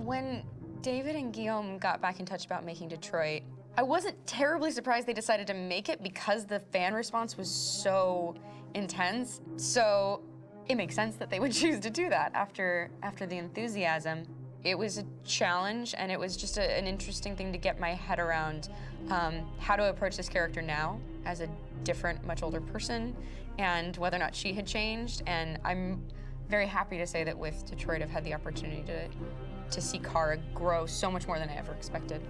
When David and Guillaume got back in touch about making Detroit, I wasn't terribly surprised they decided to make it because the fan response was so intense. So it makes sense that they would choose to do that after the enthusiasm. It was a challenge, and it was just an interesting thing to get my head around how to approach this character now as a different, much older person, and whether or not she had changed. And I'm very happy to say that with Detroit, I've had the opportunity to see Kara grow so much more than I ever expected.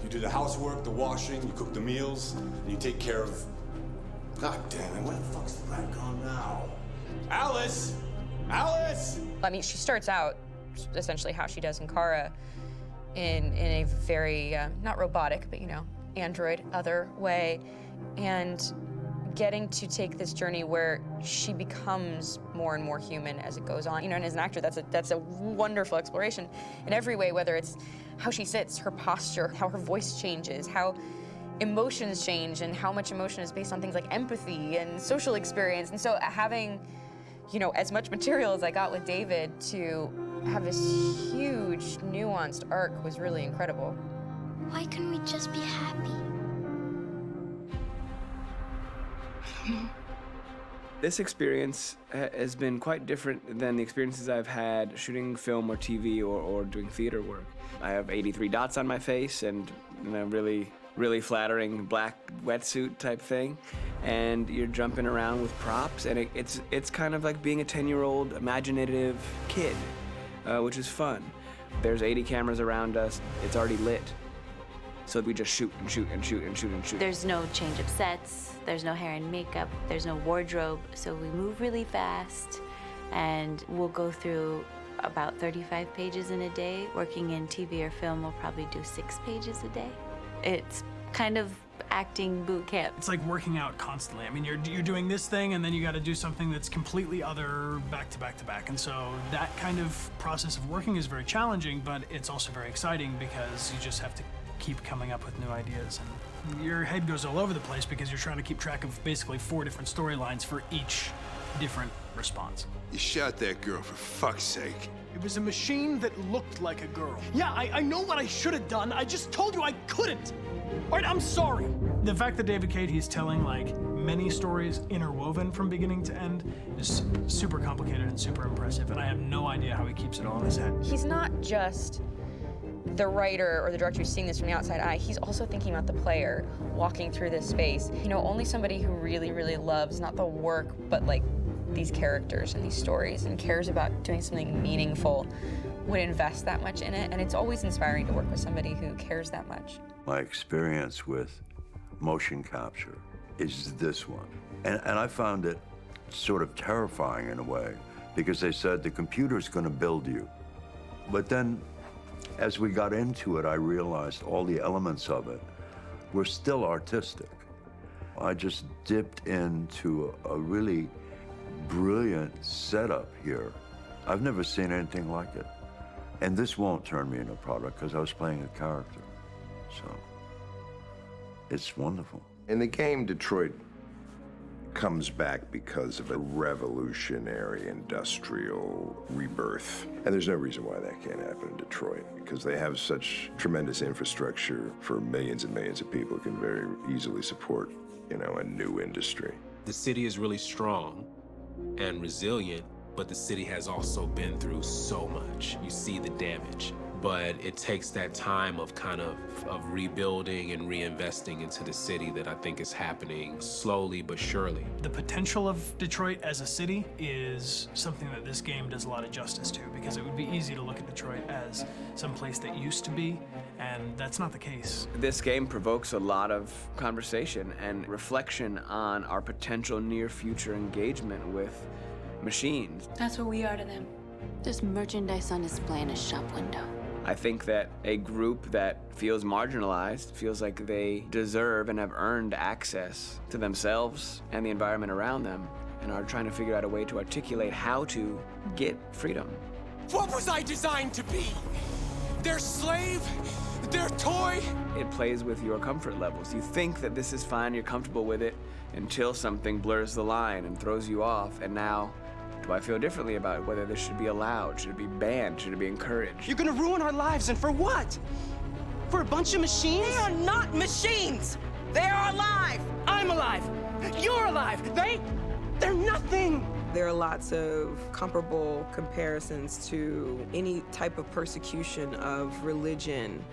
You do the housework, the washing, you cook the meals, and you take care of... God damn it, where the fuck's the rat gone now? Alice! Alice! I mean, she starts out essentially how she does in Kara in a very, not robotic, but, you know, android other way. And getting to take this journey where she becomes more and more human as it goes on. You know, and as an actor, that's a wonderful exploration in every way, whether it's how she sits, her posture, how her voice changes, how emotions change, and how much emotion is based on things like empathy and social experience. And so having, you know, as much material as I got with David to have this huge, nuanced arc was really incredible. Why couldn't we just be happy? This experience has been quite different than the experiences I've had shooting film or TV or doing theater work. I have 83 dots on my face and a really flattering black wetsuit type thing, and you're jumping around with props, and it's kind of like being a 10-year-old imaginative kid, which is fun. There's 80 cameras around us. It's already lit. So we just shoot and shoot and shoot and shoot and shoot. There's no change of sets, there's no hair and makeup, there's no wardrobe, so we move really fast, and we'll go through about 35 pages in a day. Working in TV or film, we'll probably do 6 pages a day. It's kind of acting boot camp. It's like working out constantly. I mean, you're doing this thing, and then you got to do something that's completely other back to back to back. And so that kind of process of working is very challenging, but it's also very exciting because you just have to keep coming up with new ideas, and your head goes all over the place because you're trying to keep track of basically 4 different storylines for each different response. You shot that girl, for fuck's sake. It was a machine that looked like a girl. Yeah, I know what I should have done. I just told you I couldn't. All right, I'm sorry. The fact that David Cade, he's telling like many stories interwoven from beginning to end is super complicated and super impressive, and I have no idea how he keeps it all in his head. He's not just the writer or the director who's seeing this from the outside eye, he's also thinking about the player walking through this space. You know, only somebody who really, really loves not the work, but like these characters and these stories and cares about doing something meaningful would invest that much in it. And it's always inspiring to work with somebody who cares that much. My experience with motion capture is this one. And I found it sort of terrifying in a way because they said the computer's going to build you. But then as we got into it, I realized all the elements of it were still artistic. I just dipped into a really brilliant setup here. I've never seen anything like it. And this won't turn me into a product because I was playing a character. So it's wonderful. In the game, Detroit comes back because of a revolutionary industrial rebirth. And there's no reason why that can't happen in Detroit, because they have such tremendous infrastructure for millions and millions of people who can very easily support, you know, a new industry. The city is really strong and resilient, but the city has also been through so much. You see the damage. But it takes that time of kind of rebuilding and reinvesting into the city that I think is happening slowly but surely. The potential of Detroit as a city is something that this game does a lot of justice to, because it would be easy to look at Detroit as some place that used to be, and that's not the case. This game provokes a lot of conversation and reflection on our potential near-future engagement with machines. That's what we are to them. There's merchandise on display in a shop window. I think that a group that feels marginalized, feels like they deserve and have earned access to themselves and the environment around them, and are trying to figure out a way to articulate how to get freedom. What was I designed to be? Their slave? Their toy? It plays with your comfort levels. You think that this is fine, you're comfortable with it, until something blurs the line and throws you off, and now Do I feel differently about whether this should be allowed? Should it be banned? Should it be encouraged? You're gonna ruin our lives, and for what? For a bunch of machines? They are not machines! They are alive! I'm alive! You're alive! They're nothing! There are lots of comparable comparisons to any type of persecution of religion,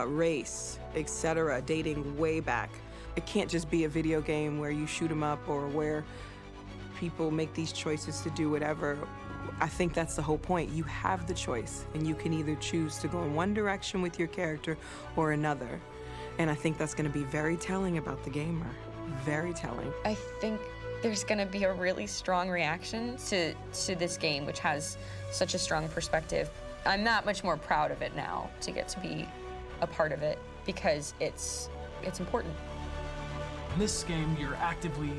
race, etc., dating way back. It can't just be a video game where you shoot 'em up or where people make these choices to do whatever. I think that's the whole point. You have the choice, and you can either choose to go in one direction with your character or another. And I think that's going to be very telling about the gamer. Very telling. I think there's going to be a really strong reaction to this game, which has such a strong perspective. I'm that much more proud of it now to get to be a part of it because it's important. In this game, you're actively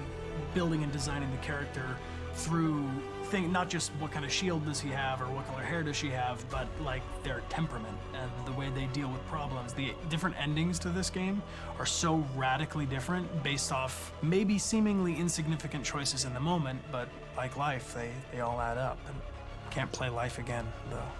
building and designing the character through not just what kind of shield does he have or what color hair does she have, but like their temperament and the way they deal with problems. The different endings to this game are so radically different based off maybe seemingly insignificant choices in the moment, but like life, they all add up. And can't play life again, though.